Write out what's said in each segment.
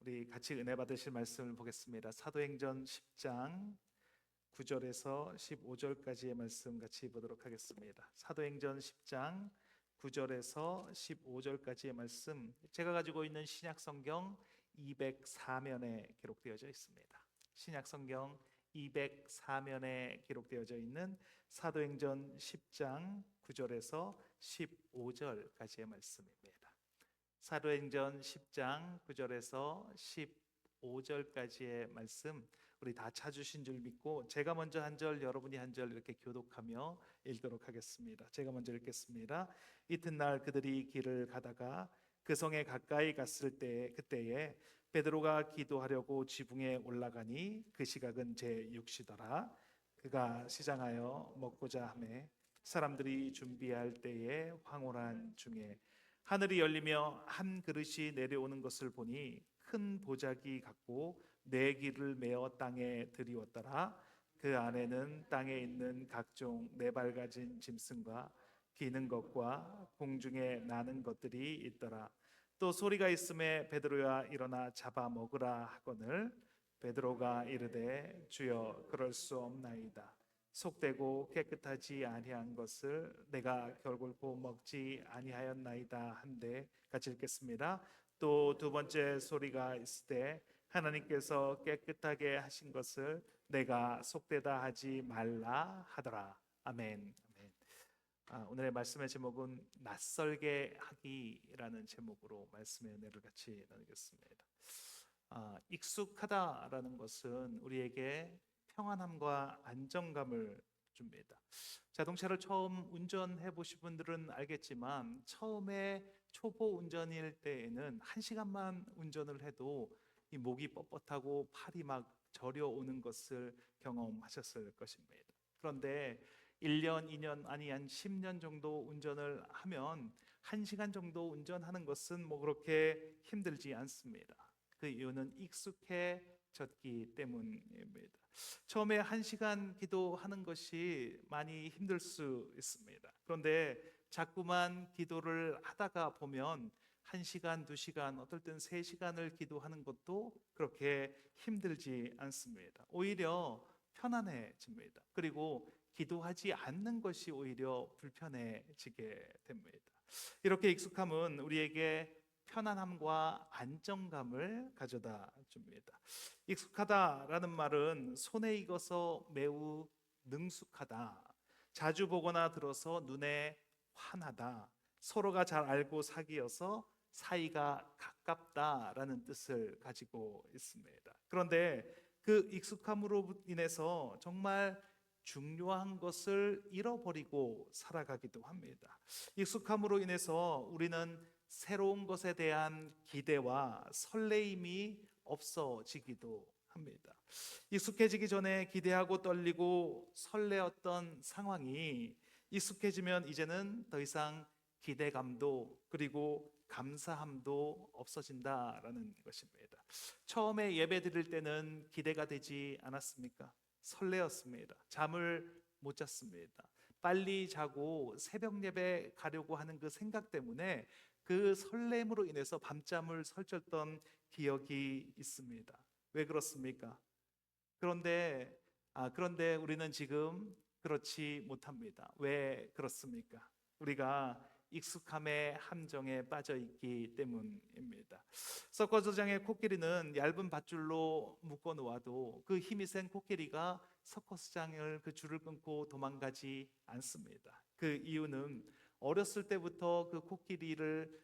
우리 같이 은혜 받으실 말씀을 보겠습니다. 사도행전 10장 9절에서 15절까지의 말씀 같이 보도록 하겠습니다. 사도행전 10장 9절에서 15절까지의 말씀, 제가 가지고 있는 신약 성경 204면에 기록되어져 있습니다. 신약 성경 204면에 기록되어져 있는 사도행전 10장 9절에서 15절까지의 말씀입니다. 사도행전 10장 9절에서 15절까지의 말씀, 우리 다 찾으신 줄 믿고 제가 먼저 한 절, 여러분이 한 절 이렇게 교독하며 읽도록 하겠습니다. 제가 먼저 읽겠습니다. 이튿날 그들이 길을 가다가 그 성에 가까이 갔을 때 그때에 베드로가 기도하려고 지붕에 올라가니 그 시각은 제6시더라. 그가 시장하여 먹고자 하매 사람들이 준비할 때에 황홀한 중에 하늘이 열리며 한 그릇이 내려오는 것을 보니 큰 보자기 같고 네 기를 메어 땅에 들이웠더라. 그 안에는 땅에 있는 각종 네 발 가진 짐승과 기는 것과 공중에 나는 것들이 있더라. 또 소리가 있음에 베드로야 일어나 잡아 먹으라 하거늘 베드로가 이르되 주여 그럴 수 없나이다. 속되고 깨끗하지 아니한 것을 내가 결골코 먹지 아니하였나이다 한데, 같이 읽겠습니다. 또 두 번째 소리가 있을 때 하나님께서 깨끗하게 하신 것을 내가 속되다 하지 말라 하더라. 아멘. 아멘. 오늘의 말씀의 제목은 낯설게 하기라는 제목으로 말씀의 은혜를 같이 나누겠습니다. 익숙하다라는 것은 우리에게 평안함과 안정감을 줍니다. 자동차를 처음 운전해 보신 분들은 알겠지만 처음에 초보 운전일 때에는 1시간만 운전을 해도 이 목이 뻣뻣하고 팔이 막 저려오는 것을 경험하셨을 것입니다. 그런데 1년, 2년, 아니 한 10년 정도 운전을 하면 1시간 정도 운전하는 것은 뭐 그렇게 힘들지 않습니다. 그 이유는 익숙해졌기 때문입니다. 처음에 1시간 기도하는 것이 많이 힘들 수 있습니다. 그런데 자꾸만 기도를 하다가 보면 1시간, 2시간, 어떨 땐 3시간을 기도하는 것도 그렇게 힘들지 않습니다. 오히려 편안해집니다. 그리고 기도하지 않는 것이 오히려 불편해지게 됩니다. 이렇게 익숙함은 우리에게 편안함과 안정감을 가져다 줍니다. 익숙하다라는 말은 손에 익어서 매우 능숙하다, 자주 보거나 들어서 눈에 환하다, 서로가 잘 알고 사귀어서 사이가 가깝다라는 뜻을 가지고 있습니다. 그런데 그 익숙함으로 인해서 정말 중요한 것을 잃어버리고 살아가기도 합니다. 익숙함으로 인해서 우리는 새로운 것에 대한 기대와 설레임이 없어지기도 합니다. 익숙해지기 전에 기대하고 떨리고 설레었던 상황이 익숙해지면 이제는 더 이상 기대감도 그리고 감사함도 없어진다라는 것입니다. 처음에 예배 드릴 때는 기대가 되지 않았습니까? 설레었습니다. 잠을 못 잤습니다. 빨리 자고 새벽 예배 가려고 하는 그 생각 때문에 그 설렘으로 인해서 밤잠을 설쳤던 기억이 있습니다. 왜 그렇습니까? 그런데 우리는 지금 그렇지 못합니다. 왜 그렇습니까? 우리가 익숙함의 함정에 빠져 있기 때문입니다. 서커스장의 코끼리는 얇은 밧줄로 묶어 놓아도 그 힘이 센 코끼리가 서커스장을 그 줄을 끊고 도망가지 않습니다. 그 이유는 어렸을 때부터 그 코끼리를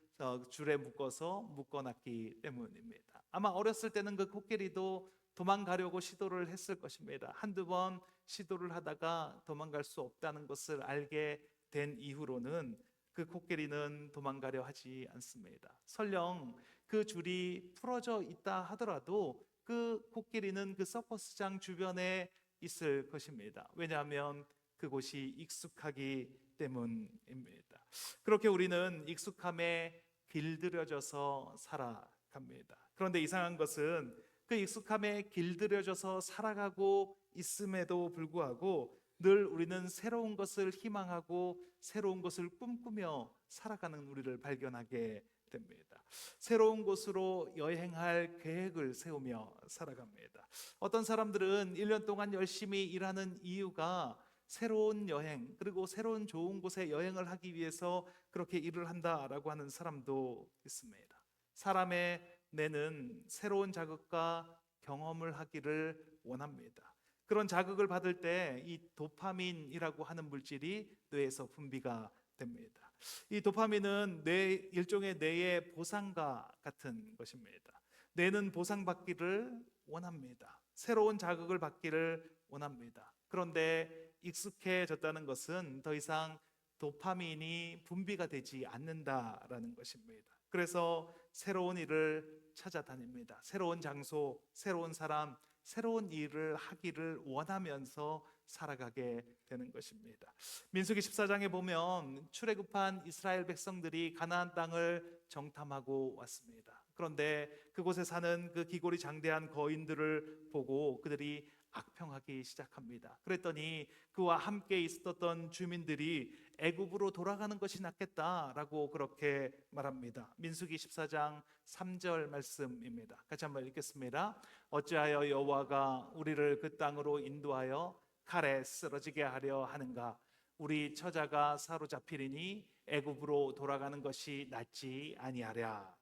줄에 묶어놨기 때문입니다. 아마 어렸을 때는 그 코끼리도 도망가려고 시도를 했을 것입니다. 한두 번 시도를 하다가 도망갈 수 없다는 것을 알게 된 이후로는 그 코끼리는 도망가려 하지 않습니다. 설령 그 줄이 풀어져 있다 하더라도 그 코끼리는 그 서커스장 주변에 있을 것입니다. 왜냐하면 그곳이 익숙하기 때문입니다. 그렇게 우리는 익숙함에 길들여져서 살아갑니다. 그런데 이상한 것은 그 익숙함에 길들여져서 살아가고 있음에도 불구하고 늘 우리는 새로운 것을 희망하고 새로운 것을 꿈꾸며 살아가는 우리를 발견하게 됩니다. 새로운 곳으로 여행할 계획을 세우며 살아갑니다. 어떤 사람들은 1년 동안 열심히 일하는 이유가 새로운 여행, 그리고 새로운 좋은 곳에 여행을 하기 위해서 그렇게 일을 한다라고 하는 사람도 있습니다. 사람의 뇌는 새로운 자극과 경험을 하기를 원합니다. 그런 자극을 받을 때 이 도파민이라고 하는 물질이 뇌에서 분비가 됩니다. 이 도파민은 일종의 뇌의 보상과 같은 것입니다. 뇌는 보상받기를 원합니다. 새로운 자극을 받기를 원합니다. 그런데 익숙해졌다는 것은 더 이상 도파민이 분비가 되지 않는다라는 것입니다. 그래서 새로운 일을 찾아다닙니다. 새로운 장소, 새로운 사람, 새로운 일을 하기를 원하면서 살아가게 되는 것입니다. 민수기 14장에 보면 출애굽한 이스라엘 백성들이 가나안 땅을 정탐하고 왔습니다. 그런데 그곳에 사는 그 기골이 장대한 거인들을 보고 그들이 악평하기 시작합니다. 그랬더니 그와 함께 있었던 주민들이 애굽으로 돌아가는 것이 낫겠다라고 그렇게 말합니다. 민수기 14장 3절 말씀입니다. 같이 한번 읽겠습니다. 어찌하여 여호와가 우리를 그 땅으로 인도하여 칼에 쓰러지게 하려 하는가? 우리 처자가 사로잡히리니 애굽으로 돌아가는 것이 낫지 아니하랴.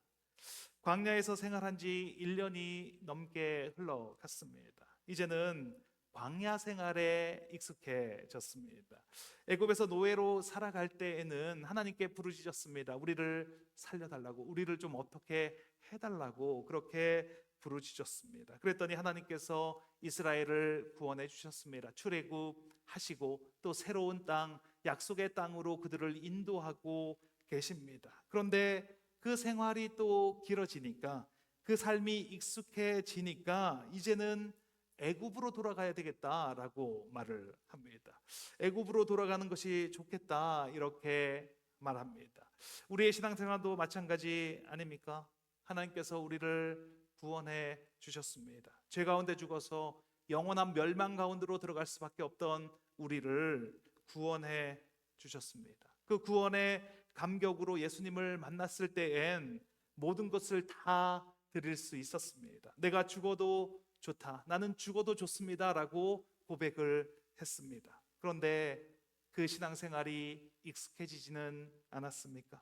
광야에서 생활한 지 1년이 넘게 흘러갔습니다. 이제는 광야 생활에 익숙해졌습니다. 애굽에서 노예로 살아갈 때에는 하나님께 부르짖었습니다. 우리를 살려달라고, 우리를 좀 어떻게 해달라고 그렇게 부르짖었습니다. 그랬더니 하나님께서 이스라엘을 구원해 주셨습니다. 출애굽하시고 또 새로운 땅, 약속의 땅으로 그들을 인도하고 계십니다. 그런데 그 생활이 또 길어지니까, 그 삶이 익숙해지니까 이제는 애굽으로 돌아가야 되겠다라고 말을 합니다. 애굽으로 돌아가는 것이 좋겠다 이렇게 말합니다. 우리의 신앙생활도 마찬가지 아닙니까? 하나님께서 우리를 구원해 주셨습니다. 죄 가운데 죽어서 영원한 멸망 가운데로 들어갈 수밖에 없던 우리를 구원해 주셨습니다. 그 구원의 감격으로 예수님을 만났을 때엔 모든 것을 다 드릴 수 있었습니다. 내가 죽어도 좋다, 나는 죽어도 좋습니다라고 고백을 했습니다. 그런데 그 신앙생활이 익숙해지지는 않았습니까?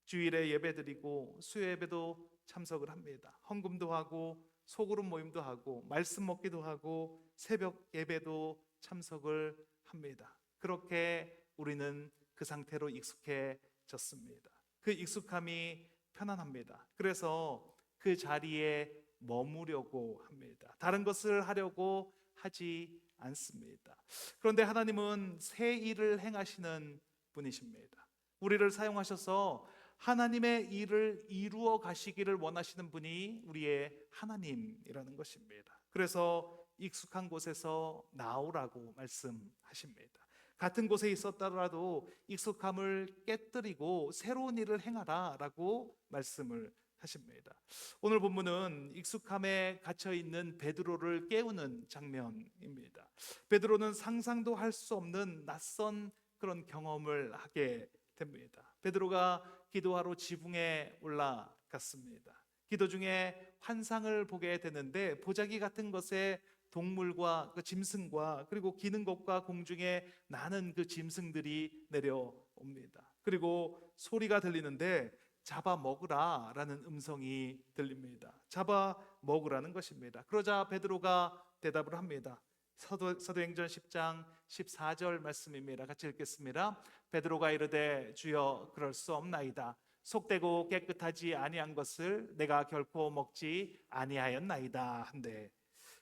주일에 예배드리고 수요 예배도 참석을 합니다. 헌금도 하고 소그룹 모임도 하고 말씀 먹기도 하고 새벽 예배도 참석을 합니다. 그렇게 우리는 그 상태로 익숙해졌습니다. 그 익숙함이 편안합니다. 그래서 그 자리에 머무려고 합니다. 다른 것을 하려고 하지 않습니다. 그런데 하나님은 새 일을 행하시는 분이십니다. 우리를 사용하셔서 하나님의 일을 이루어 가시기를 원하시는 분이 우리의 하나님이라는 것입니다. 그래서 익숙한 곳에서 나오라고 말씀하십니다. 같은 곳에 있었더라도 익숙함을 깨뜨리고 새로운 일을 행하라 라고 말씀을 하십니다. 오늘 본문은 익숙함에 갇혀 있는 베드로를 깨우는 장면입니다. 베드로는 상상도 할 수 없는 낯선 그런 경험을 하게 됩니다. 베드로가 기도하러 지붕에 올라갔습니다. 기도 중에 환상을 보게 되는데 보자기 같은 것에 동물과 그 짐승과 그리고 기는 것과 공중에 나는 그 짐승들이 내려옵니다. 그리고 소리가 들리는데 잡아 먹으라 라는 음성이 들립니다. 잡아 먹으라는 것입니다. 그러자 베드로가 대답을 합니다. 사도행전 10장 14절 말씀입니다. 같이 읽겠습니다. 베드로가 이르되 주여 그럴 수 없나이다. 속되고 깨끗하지 아니한 것을 내가 결코 먹지 아니하였나이다 한데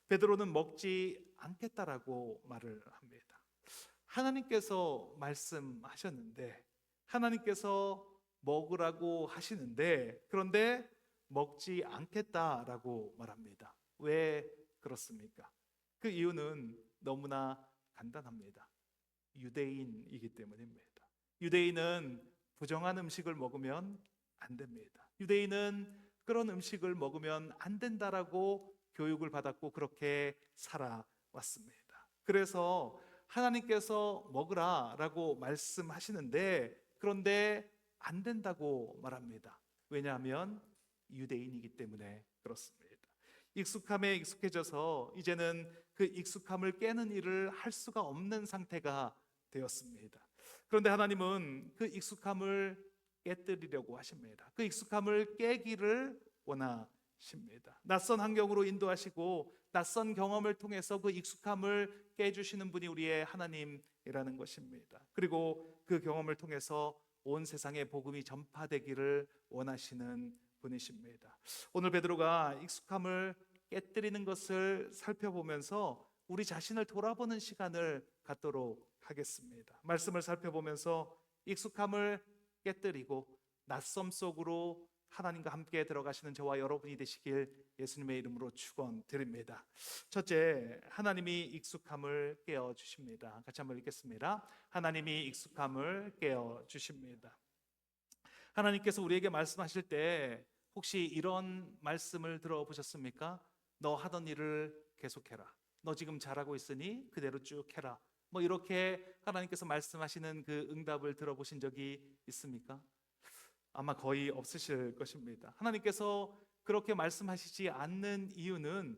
베드로는 먹지 않겠다라고 말을 합니다. 하나님께서 말씀하셨는데, 하나님께서 먹으라고 하시는데, 그런데 먹지 않겠다라고 말합니다. 왜 그렇습니까? 그 이유는 너무나 간단합니다. 유대인이기 때문입니다. 유대인은 부정한 음식을 먹으면 안 됩니다. 유대인은 그런 음식을 먹으면 안 된다라고 교육을 받았고 그렇게 살아왔습니다. 그래서 하나님께서 먹으라라고 말씀하시는데, 그런데 안 된다고 말합니다. 왜냐하면 유대인이기 때문에 그렇습니다. 익숙함에 익숙해져서 이제는 그 익숙함을 깨는 일을 할 수가 없는 상태가 되었습니다. 그런데 하나님은 그 익숙함을 깨뜨리려고 하십니다. 그 익숙함을 깨기를 원하십니다. 낯선 환경으로 인도하시고 낯선 경험을 통해서 그 익숙함을 깨주시는 분이 우리의 하나님이라는 것입니다. 그리고 그 경험을 통해서 온 세상에 복음이 전파되기를 원하시는 분이십니다. 오늘 베드로가 익숙함을 깨뜨리는 것을 살펴보면서 우리 자신을 돌아보는 시간을 갖도록 하겠습니다. 말씀을 살펴보면서 익숙함을 깨뜨리고 낯섦 속으로 하나님과 함께 들어가시는 저와 여러분이 되시길 예수님의 이름으로 축원드립니다. 첫째, 하나님이 익숙함을 깨어 주십니다. 같이 한번 읽겠습니다. 하나님이 익숙함을 깨어 주십니다. 하나님께서 우리에게 말씀하실 때 혹시 이런 말씀을 들어보셨습니까? 너 하던 일을 계속해라. 너 지금 잘하고 있으니 그대로 쭉 해라. 뭐 이렇게 하나님께서 말씀하시는 그 응답을 들어보신 적이 있습니까? 아마 거의 없으실 것입니다. 하나님께서 그렇게 말씀하시지 않는 이유는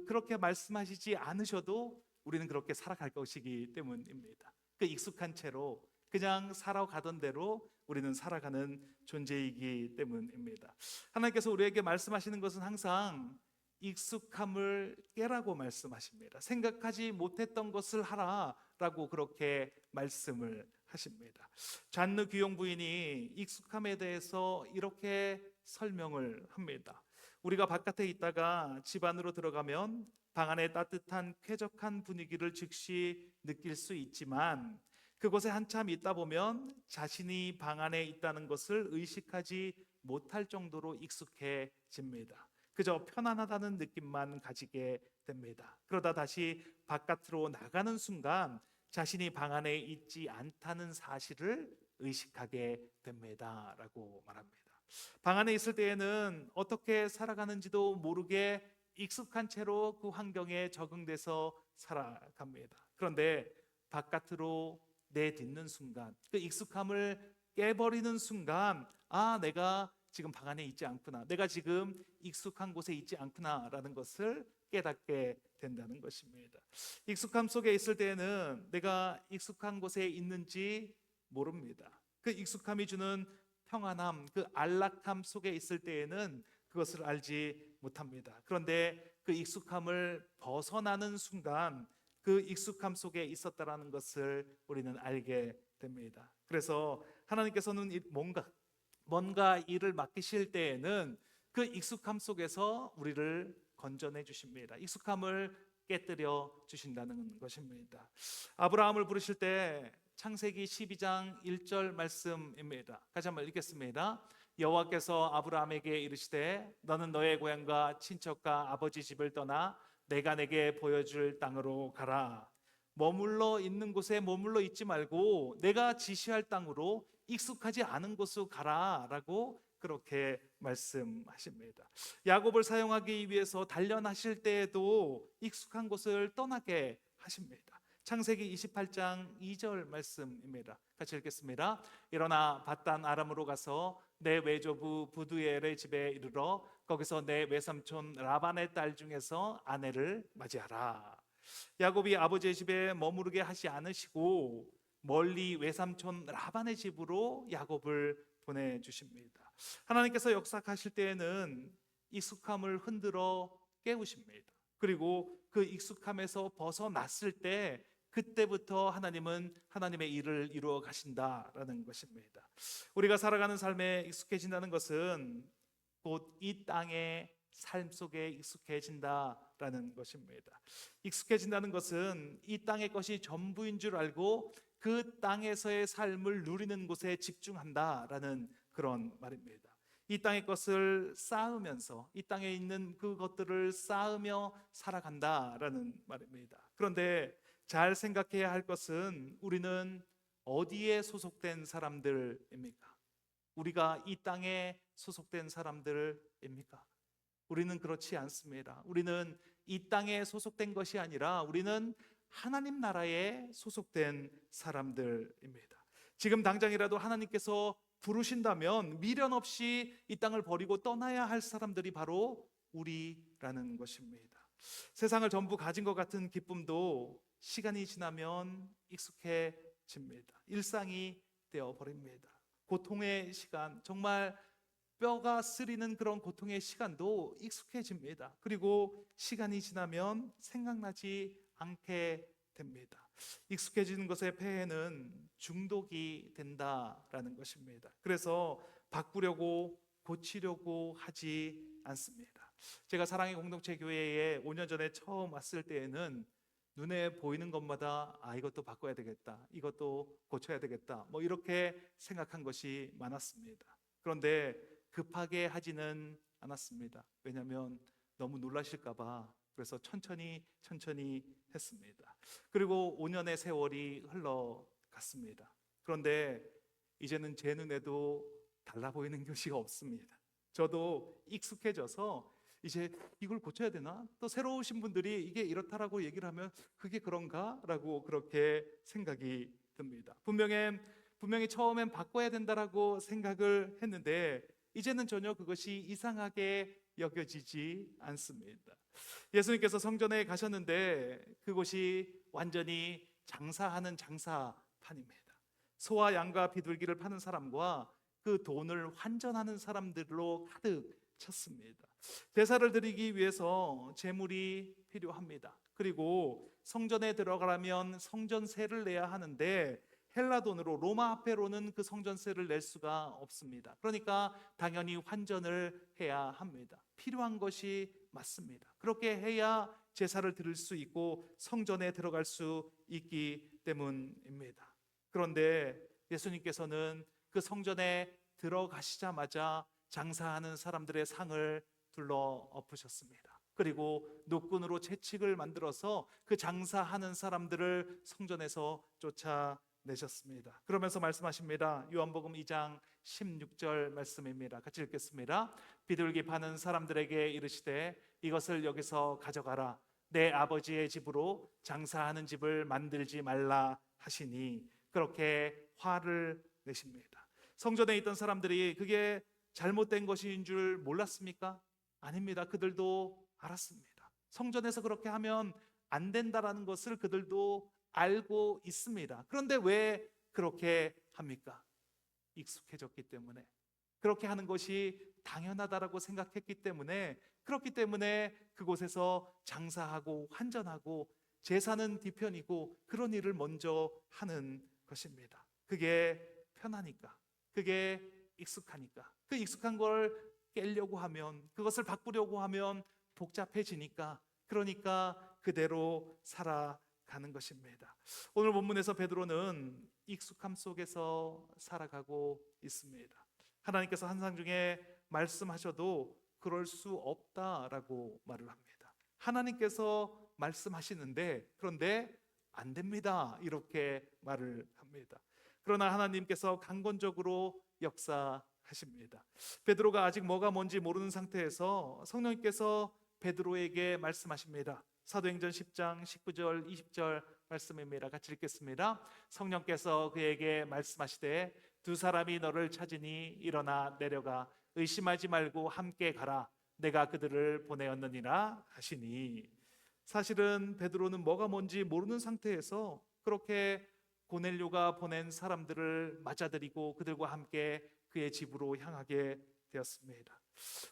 그렇게 말씀하시지 않으셔도 우리는 그렇게 살아갈 것이기 때문입니다. 그 익숙한 채로 그냥 살아가던 대로 우리는 살아가는 존재이기 때문입니다. 하나님께서 우리에게 말씀하시는 것은 항상 익숙함을 깨라고 말씀하십니다. 생각하지 못했던 것을 하라라고 그렇게 말씀을 하십니다. 잔느 귀용 부인이 익숙함에 대해서 이렇게 설명을 합니다. 우리가 바깥에 있다가 집 안으로 들어가면 방 안의 따뜻한 쾌적한 분위기를 즉시 느낄 수 있지만 그곳에 한참 있다 보면 자신이 방 안에 있다는 것을 의식하지 못할 정도로 익숙해집니다. 그저 편안하다는 느낌만 가지게 됩니다. 그러다 다시 바깥으로 나가는 순간 자신이 방 안에 있지 않다는 사실을 의식하게 됩니다 라고 말합니다. 방 안에 있을 때에는 어떻게 살아가는지도 모르게 익숙한 채로 그 환경에 적응돼서 살아갑니다. 그런데 바깥으로 내딛는 순간, 그 익숙함을 깨버리는 순간, 내가 지금 방 안에 있지 않구나, 내가 지금 익숙한 곳에 있지 않구나 라는 것을 깨닫게 된다는 것입니다. 익숙함 속에 있을 때에는 내가 익숙한 곳에 있는지 모릅니다. 그 익숙함이 주는 평안함, 그 안락함 속에 있을 때에는 그것을 알지 못합니다. 그런데 그 익숙함을 벗어나는 순간 그 익숙함 속에 있었다라는 것을 우리는 알게 됩니다. 그래서 하나님께서는 뭔가 일을 맡기실 때에는 그 익숙함 속에서 우리를 건져내 주십니다. 익숙함을 깨뜨려 주신다는 것입니다. 아브라함을 부르실 때 창세기 12장 1절 말씀입니다. 같이 한번 읽겠습니다. 여호와께서 아브라함에게 이르시되 너는 너의 고향과 친척과 아버지 집을 떠나 내가 내게 보여줄 땅으로 가라. 머물러 있는 곳에 머물러 있지 말고 내가 지시할 땅으로 익숙하지 않은 곳으로 가라 라고 그렇게 말씀하십니다. 야곱을 사용하기 위해서 단련하실 때에도 익숙한 곳을 떠나게 하십니다. 창세기 28장 2절 말씀입니다. 같이 읽겠습니다. 일어나 밧단 아람으로 가서 내 외조부 부두엘의 집에 이르러 거기서 내 외삼촌 라반의 딸 중에서 아내를 맞이하라. 야곱이 아버지의 집에 머무르게 하지 않으시고 멀리 외삼촌 라반의 집으로 야곱을 보내주십니다. 하나님께서 역사하실 때에는 익숙함을 흔들어 깨우십니다. 그리고 그 익숙함에서 벗어났을 때 그때부터 하나님은 하나님의 일을 이루어 가신다라는 것입니다. 우리가 살아가는 삶에 익숙해진다는 것은 곧 이 땅의 삶 속에 익숙해진다라는 것입니다. 익숙해진다는 것은 이 땅의 것이 전부인 줄 알고 그 땅에서의 삶을 누리는 곳에 집중한다라는 그런 말입니다. 이 땅의 것을 쌓으면서 이 땅에 있는 그것들을 쌓으며 살아간다라는 말입니다. 그런데 잘 생각해야 할 것은 우리는 어디에 소속된 사람들입니까? 우리가 이 땅에 소속된 사람들입니까? 우리는 그렇지 않습니다. 우리는 이 땅에 소속된 것이 아니라 우리는 하나님 나라에 소속된 사람들입니다. 지금 당장이라도 하나님께서 부르신다면 미련 없이 이 땅을 버리고 떠나야 할 사람들이 바로 우리라는 것입니다. 세상을 전부 가진 것 같은 기쁨도 시간이 지나면 익숙해집니다. 일상이 되어버립니다. 고통의 시간, 정말 뼈가 쓰리는 그런 고통의 시간도 익숙해집니다. 그리고 시간이 지나면 생각나지 않게 됩니다. 익숙해지는 것의 폐해는 중독이 된다라는 것입니다. 그래서 바꾸려고 고치려고 하지 않습니다. 제가 사랑의 공동체 교회에 5년 전에 처음 왔을 때에는 눈에 보이는 것마다 이것도 바꿔야 되겠다, 이것도 고쳐야 되겠다, 뭐 이렇게 생각한 것이 많았습니다. 그런데 급하게 하지는 않았습니다. 왜냐하면 너무 놀라실까 봐. 그래서 천천히 했습니다. 그리고 5년의 세월이 흘러갔습니다. 그런데 이제는 제 눈에도 달라 보이는 것이 없습니다. 저도 익숙해져서 이제 이걸 고쳐야 되나? 또 새로 오신 분들이 이게 이렇다라고 얘기를 하면 그게 그런가? 라고 그렇게 생각이 듭니다. 분명히 처음엔 바꿔야 된다라고 생각을 했는데 이제는 전혀 그것이 이상하게 여겨지지 않습니다. 예수님께서 성전에 가셨는데 그곳이 완전히 장사하는 장사판입니다. 소와 양과 비둘기를 파는 사람과 그 돈을 환전하는 사람들로 가득 찼습니다. 제사를 드리기 위해서 제물이 필요합니다. 그리고 성전에 들어가려면 성전세를 내야 하는데 헬라 돈으로, 로마 화폐로는 그 성전세를 낼 수가 없습니다. 그러니까 당연히 환전을 해야 합니다. 필요한 것이 맞습니다. 그렇게 해야 제사를 드릴 수 있고 성전에 들어갈 수 있기 때문입니다. 그런데 예수님께서는 그 성전에 들어가시자마자 장사하는 사람들의 상을 둘러 엎으셨습니다. 그리고 노끈으로 채찍을 만들어서 그 장사하는 사람들을 성전에서 쫓아내셨습니다. 그러면서 말씀하십니다. 요한복음 2장 16절 말씀입니다. 같이 읽겠습니다. 비둘기 파는 사람들에게 이르시되 이것을 여기서 가져가라. 내 아버지의 집으로 장사하는 집을 만들지 말라 하시니, 그렇게 화를 내십니다. 성전에 있던 사람들이 그게 잘못된 것인 줄 몰랐습니까? 아닙니다. 그들도 알았습니다. 성전에서 그렇게 하면 안 된다라는 것을 그들도 알고 있습니다. 그런데 왜 그렇게 합니까? 익숙해졌기 때문에, 그렇게 하는 것이 당연하다라고 생각했기 때문에, 그렇기 때문에 그곳에서 장사하고 환전하고 제사는 뒤편이고 그런 일을 먼저 하는 것입니다. 그게 편하니까, 그게 익숙하니까. 그 익숙한 걸 깨려고 하면, 그것을 바꾸려고 하면 복잡해지니까, 그러니까 그대로 살아가는 것입니다. 오늘 본문에서 베드로는 익숙함 속에서 살아가고 있습니다. 하나님께서 한상 중에 말씀하셔도 그럴 수 없다라고 말을 합니다. 하나님께서 말씀하시는데 그런데 안 됩니다, 이렇게 말을 합니다. 그러나 하나님께서 강권적으로 역사하십니다. 베드로가 아직 뭐가 뭔지 모르는 상태에서 성령님께서 베드로에게 말씀하십니다. 사도행전 10장 19절 20절 말씀입니다. 같이 읽겠습니다. 성령께서 그에게 말씀하시되 두 사람이 너를 찾으니 일어나 내려가 의심하지 말고 함께 가라. 내가 그들을 보내었느니라 하시니, 사실은 베드로는 뭐가 뭔지 모르는 상태에서 그렇게 고넬료가 보낸 사람들을 맞아들이고 그들과 함께 그의 집으로 향하게 되었습니다.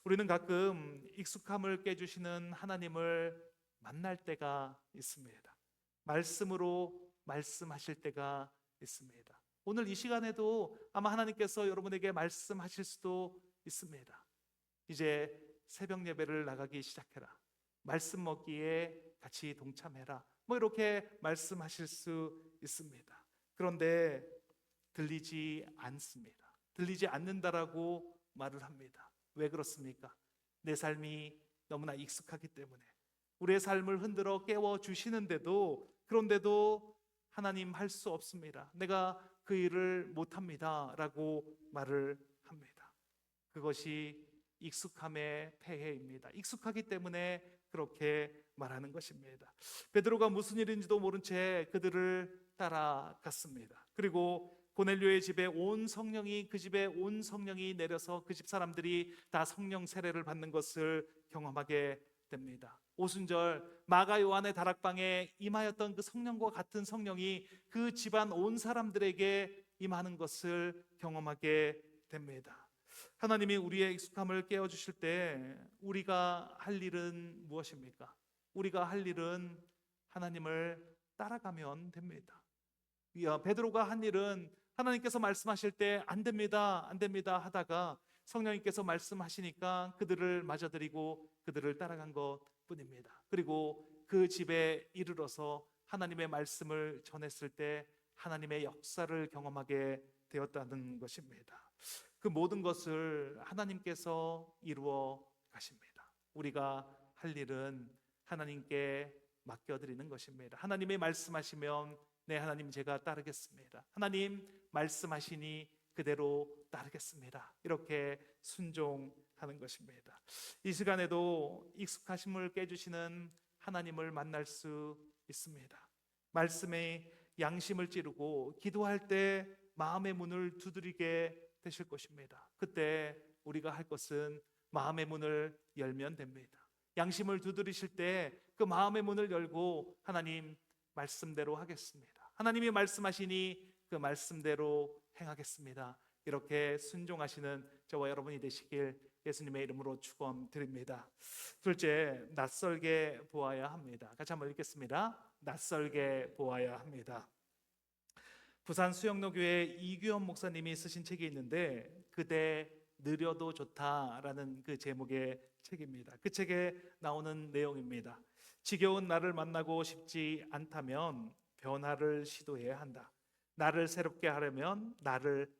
우리는 가끔 익숙함을 깨주시는 하나님을 만날 때가 있습니다. 말씀으로 말씀하실 때가 있습니다. 오늘 이 시간에도 아마 하나님께서 여러분에게 말씀하실 수도 있습니다. 이제 새벽 예배를 나가기 시작해라. 말씀 먹기에 같이 동참해라. 뭐 이렇게 말씀하실 수 있습니다. 그런데 들리지 않습니다. 들리지 않는다라고 말을 합니다. 왜 그렇습니까? 내 삶이 너무나 익숙하기 때문에. 우리의 삶을 흔들어 깨워 주시는데도, 그런데도 하나님 할 수 없습니다. 내가 그 일을 못합니다 라고 말을 합니다. 그것이 익숙함의 폐해입니다. 익숙하기 때문에 그렇게 말하는 것입니다. 베드로가 무슨 일인지도 모른 채 그들을 따라갔습니다. 그리고 고넬료의 집에 그 집에 온 성령이 내려서 그 집 사람들이 다 성령 세례를 받는 것을 경험하게 됩니다. 오순절 마가 요한의 다락방에 임하였던 그 성령과 같은 성령이 그 집안 온 사람들에게 임하는 것을 경험하게 됩니다. 하나님이 우리의 익숙함을 깨워주실 때 우리가 할 일은 무엇입니까? 우리가 할 일은 하나님을 따라가면 됩니다. 베드로가 한 일은 하나님께서 말씀하실 때 안 됩니다, 안 됩니다 하다가 성령님께서 말씀하시니까 그들을 맞아들이고 그들을 따라간 것뿐입니다. 그리고 그 집에 이르러서 하나님의 말씀을 전했을 때 하나님의 역사를 경험하게 되었다는 것입니다. 그 모든 것을 하나님께서 이루어 가십니다. 우리가 할 일은 하나님께 맡겨드리는 것입니다. 하나님이 말씀하시면 네, 하나님 제가 따르겠습니다. 하나님 말씀하시니 그대로 따르겠습니다. 이렇게 순종하는 것입니다. 이 시간에도 익숙하심을 깨주시는 하나님을 만날 수 있습니다. 말씀에 양심을 찌르고 기도할 때 마음의 문을 두드리게 되실 것입니다. 그때 우리가 할 것은 마음의 문을 열면 됩니다. 양심을 두드리실 때 그 마음의 문을 열고 하나님 말씀대로 하겠습니다. 하나님이 말씀하시니 그 말씀대로 행하겠습니다. 이렇게 순종하시는 저와 여러분이 되시길 예수님의 이름으로 축원드립니다. 둘째, 낯설게 보아야 합니다. 같이 한번 읽겠습니다. 낯설게 보아야 합니다. 부산 수영로교회 이규현 목사님이 쓰신 책이 있는데 그대 느려도 좋다라는 그 제목의 책입니다. 그 책에 나오는 내용입니다. 지겨운 나를 만나고 싶지 않다면 변화를 시도해야 한다. 나를 새롭게 하려면 나를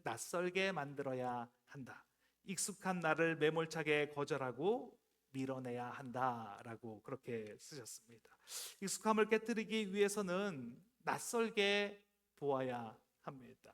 낯설게 만들어야 한다. 익숙한 나를 매몰차게 거절하고 밀어내야 한다라고 그렇게 쓰셨습니다. 익숙함을 깨뜨리기 위해서는 낯설게 보아야 합니다.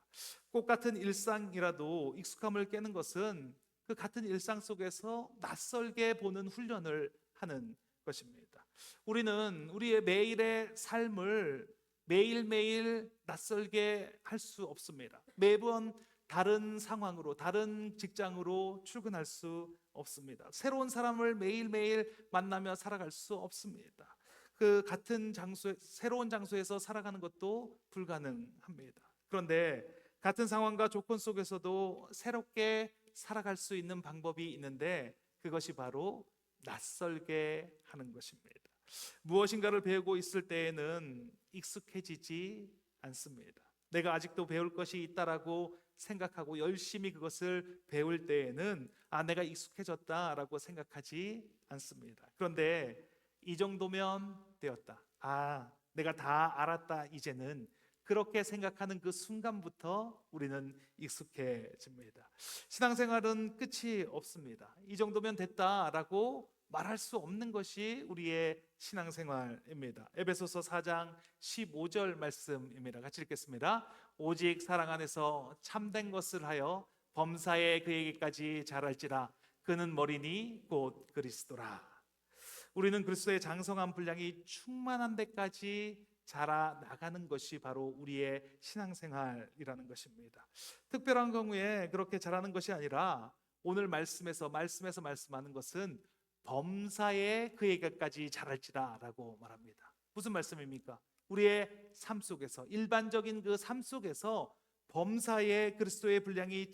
꽃 같은 일상이라도 익숙함을 깨는 것은 그 같은 일상 속에서 낯설게 보는 훈련을 하는 것입니다. 우리는 우리의 매일의 삶을 매일매일 낯설게 할 수 없습니다. 매번 다른 상황으로, 다른 직장으로 출근할 수 없습니다. 새로운 사람을 매일매일 만나며 살아갈 수 없습니다. 그 같은 새로운 장소에서 살아가는 것도 불가능합니다. 그런데 같은 상황과 조건 속에서도 새롭게 살아갈 수 있는 방법이 있는데 그것이 바로 낯설게 하는 것입니다. 무엇인가를 배우고 있을 때에는 익숙해지지 않습니다. 내가 아직도 배울 것이 있다라고 생각하고 열심히 그것을 배울 때에는 내가 익숙해졌다라고 생각하지 않습니다. 그런데 이 정도면 되었다. 내가 다 알았다 이제는 그렇게 생각하는 그 순간부터 우리는 익숙해집니다. 신앙생활은 끝이 없습니다. 이 정도면 됐다라고 말할 수 없는 것이 우리의 신앙생활입니다. 에베소서 4장 15절 말씀입니다. 같이 읽겠습니다. 오직 사랑 안에서 참된 것을 하여 범사에 그에게까지 자랄지라 그는 머리니 곧 그리스도라. 우리는 그리스도의 장성한 분량이 충만한 데까지 자라나가는 것이 바로 우리의 신앙생활이라는 것입니다. 특별한 경우에 그렇게 자라는 것이 아니라 오늘 말씀에서 말씀하는 것은 범사에 그에게까지 자랄지라 라고 말합니다. 무슨 말씀입니까? 우리의 삶 속에서 일반적인 그 삶 속에서 범사에 그리스도의 분량이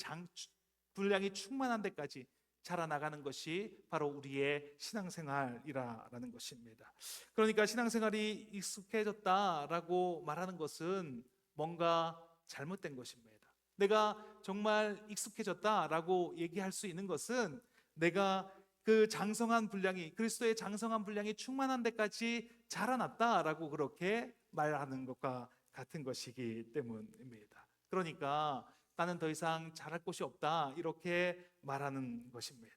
충만한 데까지 자라나가는 것이 바로 우리의 신앙생활이라는 것입니다. 그러니까 신앙생활이 익숙해졌다라고 말하는 것은 뭔가 잘못된 것입니다. 내가 정말 익숙해졌다라고 얘기할 수 있는 것은 내가 그 장성한 분량이 그리스도의 장성한 분량이 충만한 데까지 자라났다라고 그렇게 말하는 것과 같은 것이기 때문입니다. 그러니까 나는 더 이상 잘할 곳이 없다 이렇게 말하는 것입니다.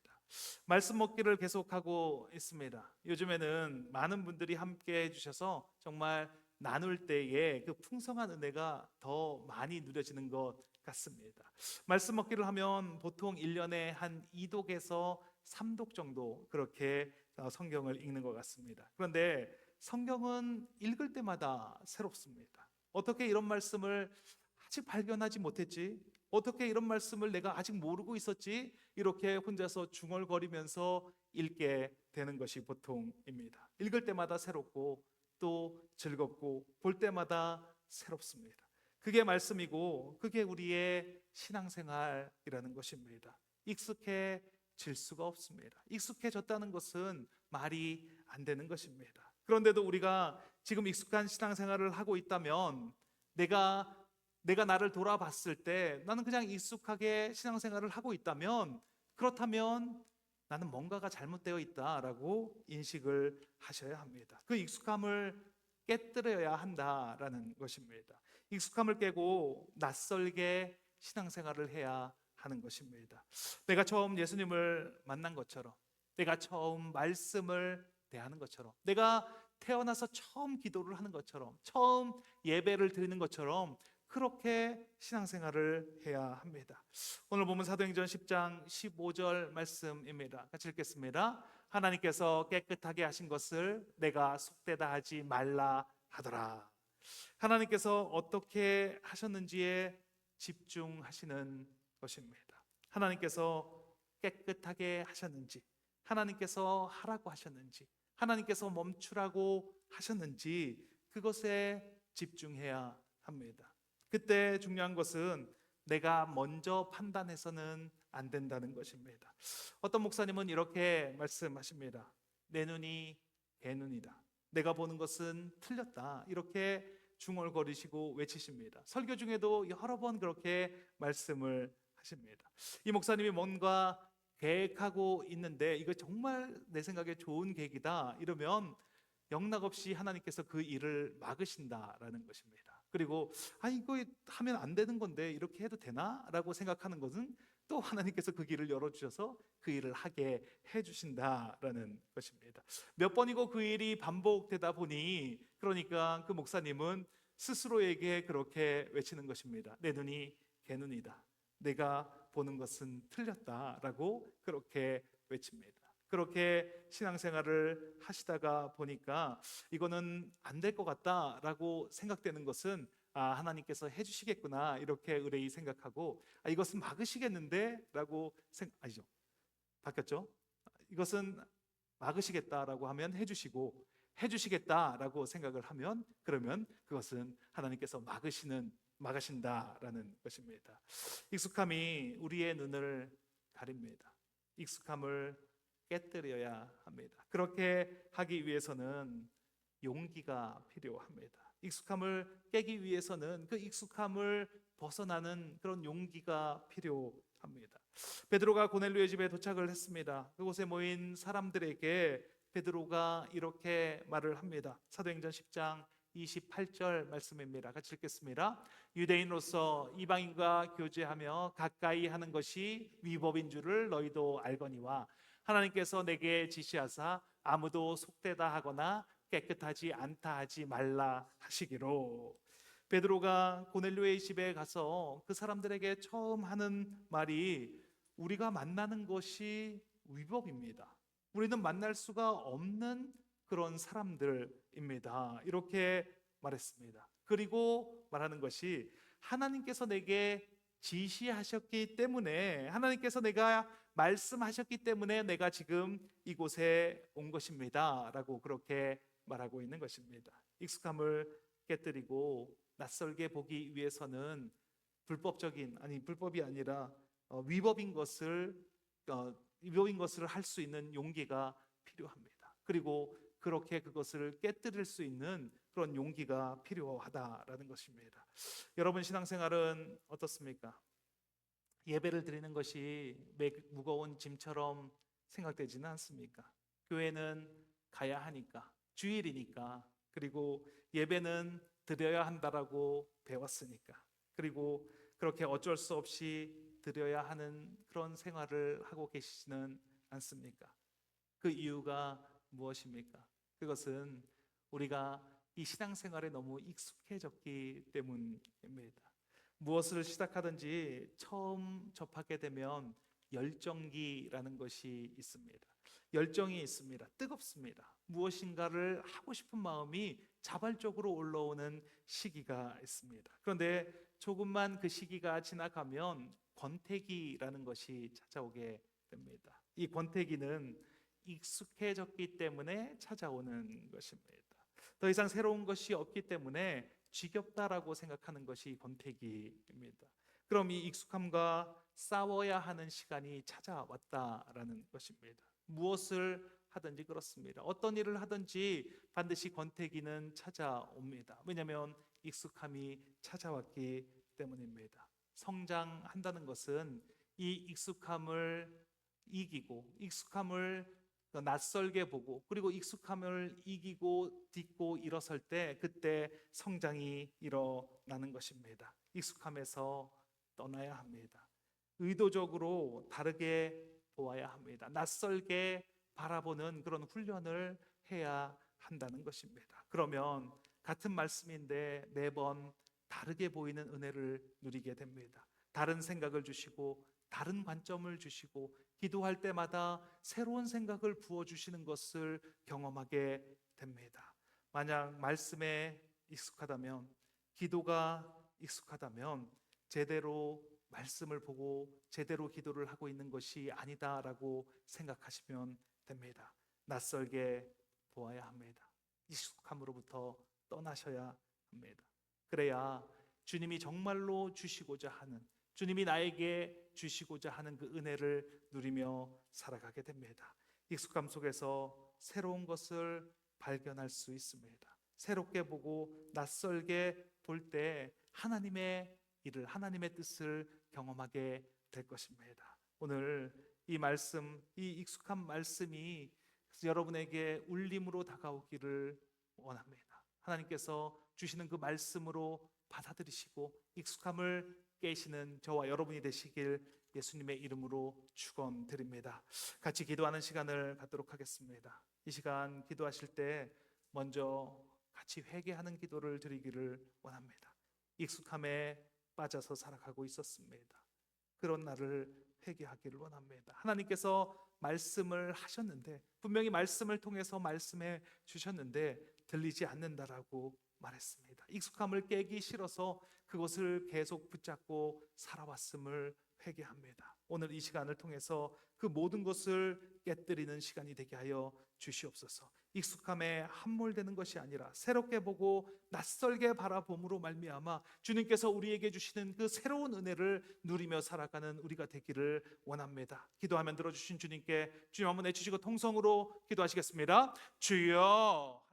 말씀 먹기를 계속하고 있습니다. 요즘에는 많은 분들이 함께 해주셔서 정말 나눌 때에 그 풍성한 은혜가 더 많이 누려지는 것 같습니다. 말씀 먹기를 하면 보통 1년에 한 2독에서 3독 정도 그렇게 성경을 읽는 것 같습니다. 그런데 성경은 읽을 때마다 새롭습니다. 어떻게 이런 말씀을 아직 발견하지 못했지? 어떻게 이런 말씀을 내가 아직 모르고 있었지? 이렇게 혼자서 중얼거리면서 읽게 되는 것이 보통입니다. 읽을 때마다 새롭고 또 즐겁고 볼 때마다 새롭습니다. 그게 말씀이고 그게 우리의 신앙생활이라는 것입니다. 익숙해질 수가 없습니다. 익숙해졌다는 것은 말이 안 되는 것입니다. 그런데도 우리가 지금 익숙한 신앙생활을 하고 있다면 내가 나를 돌아봤을 때 나는 그냥 익숙하게 신앙생활을 하고 있다면 그렇다면 나는 뭔가가 잘못되어 있다라고 인식을 하셔야 합니다. 그 익숙함을 깨뜨려야 한다라는 것입니다. 익숙함을 깨고 낯설게 신앙생활을 해야 하는 것입니다. 내가 처음 예수님을 만난 것처럼, 내가 처음 말씀을 대하는 것처럼, 내가 태어나서 처음 기도를 하는 것처럼, 처음 예배를 드리는 것처럼 그렇게 신앙생활을 해야 합니다. 오늘 보면 사도행전 10장 15절 말씀입니다. 같이 읽겠습니다. 하나님께서 깨끗하게 하신 것을 내가 속되다 하지 말라 하더라. 하나님께서 어떻게 하셨는지에 집중하시는 것입니다. 하나님께서 깨끗하게 하셨는지, 하나님께서 하라고 하셨는지, 하나님께서 멈추라고 하셨는지 그것에 집중해야 합니다. 그때 중요한 것은 내가 먼저 판단해서는 안 된다는 것입니다. 어떤 목사님은 이렇게 말씀하십니다. 내 눈이 개 눈이다. 내가 보는 것은 틀렸다. 이렇게 중얼거리시고 외치십니다. 설교 중에도 여러 번 그렇게 말씀을 하십니다. 이 목사님이 뭔가 계획하고 있는데 이거 정말 내 생각에 좋은 계획이다 이러면 영락없이 하나님께서 그 일을 막으신다라는 것입니다. 그리고 이거 하면 안 되는 건데 이렇게 해도 되나? 라고 생각하는 것은 또 하나님께서 그 길을 열어주셔서 그 일을 하게 해주신다라는 것입니다. 몇 번이고 그 일이 반복되다 보니 그러니까 그 목사님은 스스로에게 그렇게 외치는 것입니다. 내 눈이 개 눈이다. 내가 보는 것은 틀렸다라고 그렇게 외칩니다. 그렇게 신앙생활을 하시다가 보니까 이거는 안 될 것 같다라고 생각되는 것은 하나님께서 해주시겠구나 이렇게 의뢰이 생각하고 이것은 막으시겠는데라고 아니죠, 바뀌었죠? 이것은 막으시겠다라고 하면 해주시겠다라고 생각을 하면 그러면 그것은 하나님께서 막으신다라는 것입니다. 익숙함이 우리의 눈을 가립니다. 익숙함을 깨뜨려야 합니다. 그렇게 하기 위해서는 용기가 필요합니다. 익숙함을 깨기 위해서는 그 익숙함을 벗어나는 그런 용기가 필요합니다. 베드로가 고넬료의 집에 도착을 했습니다. 그곳에 모인 사람들에게 베드로가 이렇게 말을 합니다. 사도행전 10장 28절 말씀입니다. 같이 읽겠습니다. 유대인으로서 이방인과 교제하며 가까이 하는 것이 위법인 줄을 너희도 알거니와 하나님께서 내게 지시하사 아무도 속되다 하거나 깨끗하지 않다 하지 말라 하시기로. 베드로가 고넬료의 집에 가서 그 사람들에게 처음 하는 말이 우리가 만나는 것이 위법입니다. 우리는 만날 수가 없는 그런 사람들입니다. 이렇게 말했습니다. 그리고 말하는 것이 하나님께서 내게 지시하셨기 때문에 하나님께서 내가 말씀하셨기 때문에 내가 지금 이곳에 온 것입니다 라고 그렇게 말하고 있는 것입니다. 익숙함을 깨뜨리고 낯설게 보기 위해서는 불법이 아니라 위법인 것을 할 수 있는 용기가 필요합니다. 그리고 그렇게 그것을 깨뜨릴 수 있는 그런 용기가 필요하다라는 것입니다. 여러분 신앙생활은 어떻습니까? 예배를 드리는 것이 무거운 짐처럼 생각되지는 않습니까? 교회는 가야 하니까, 주일이니까, 그리고 예배는 드려야 한다라고 배웠으니까, 그리고 그렇게 어쩔 수 없이 드려야 하는 그런 생활을 하고 계시지는 않습니까? 그 이유가 무엇입니까? 그것은 우리가 이 신앙생활에 너무 익숙해졌기 때문입니다. 무엇을 시작하든지 처음 접하게 되면 열정기라는 것이 있습니다. 열정이 있습니다. 뜨겁습니다. 무엇인가를 하고 싶은 마음이 자발적으로 올라오는 시기가 있습니다. 그런데 조금만 그 시기가 지나가면 권태기라는 것이 찾아오게 됩니다. 이 권태기는 익숙해졌기 때문에 찾아오는 것입니다. 더 이상 새로운 것이 없기 때문에 지겹다라고 생각하는 것이 권태기입니다. 그럼 이 익숙함과 싸워야 하는 시간이 찾아왔다라는 것입니다. 무엇을 하든지 그렇습니다. 어떤 일을 하든지 반드시 권태기는 찾아옵니다. 왜냐하면 익숙함이 찾아왔기 때문입니다. 성장한다는 것은 이 익숙함을 이기고 익숙함을 낯설게 보고 그리고 익숙함을 이기고 딛고 일어설 때 그때 성장이 일어나는 것입니다. 익숙함에서 떠나야 합니다. 의도적으로 다르게 보아야 합니다. 낯설게 바라보는 그런 훈련을 해야 한다는 것입니다. 그러면 같은 말씀인데 매번 다르게 보이는 은혜를 누리게 됩니다. 다른 생각을 주시고 다른 관점을 주시고 기도할 때마다 새로운 생각을 부어주시는 것을 경험하게 됩니다. 만약 말씀에 익숙하다면, 기도가 익숙하다면 제대로 말씀을 보고 제대로 기도를 하고 있는 것이 아니다라고 생각하시면 됩니다. 낯설게 보아야 합니다. 익숙함으로부터 떠나셔야 합니다. 그래야 주님이 정말로 주시고자 하는, 주님이 나에게 주시고자 하는 그 은혜를 누리며 살아가게 됩니다. 익숙함 속에서 새로운 것을 발견할 수 있습니다. 새롭게 보고 낯설게 볼 때 하나님의 일을, 하나님의 뜻을 경험하게 될 것입니다. 오늘 이 말씀, 이 익숙한 말씀이 여러분에게 울림으로 다가오기를 원합니다. 하나님께서 주시는 그 말씀으로 받아들이시고 익숙함을 깨시는 저와 여러분이 되시길 예수님의 이름으로 축원드립니다. 같이 기도하는 시간을 갖도록 하겠습니다. 이 시간 기도하실 때 먼저 같이 회개하는 기도를 드리기를 원합니다. 익숙함에 빠져서 살아가고 있었습니다. 그런 나를 회개하기를 원합니다. 하나님께서 말씀을 하셨는데 분명히 말씀을 통해서 말씀해 주셨는데 들리지 않는다라고 말했습니다. 익숙함을 깨기 싫어서 그것을 계속 붙잡고 살아왔음을 회개합니다. 오늘 이 시간을 통해서 그 모든 것을 깨뜨리는 시간이 되게 하여 주시옵소서. 익숙함에 함몰되는 것이 아니라 새롭게 보고 낯설게 바라봄으로 말미암아 주님께서 우리에게 주시는 그 새로운 은혜를 누리며 살아가는 우리가 되기를 원합니다. 기도하면 들어주신 주님께 주님 한번 내주시고 통성으로 기도하시겠습니다. 주여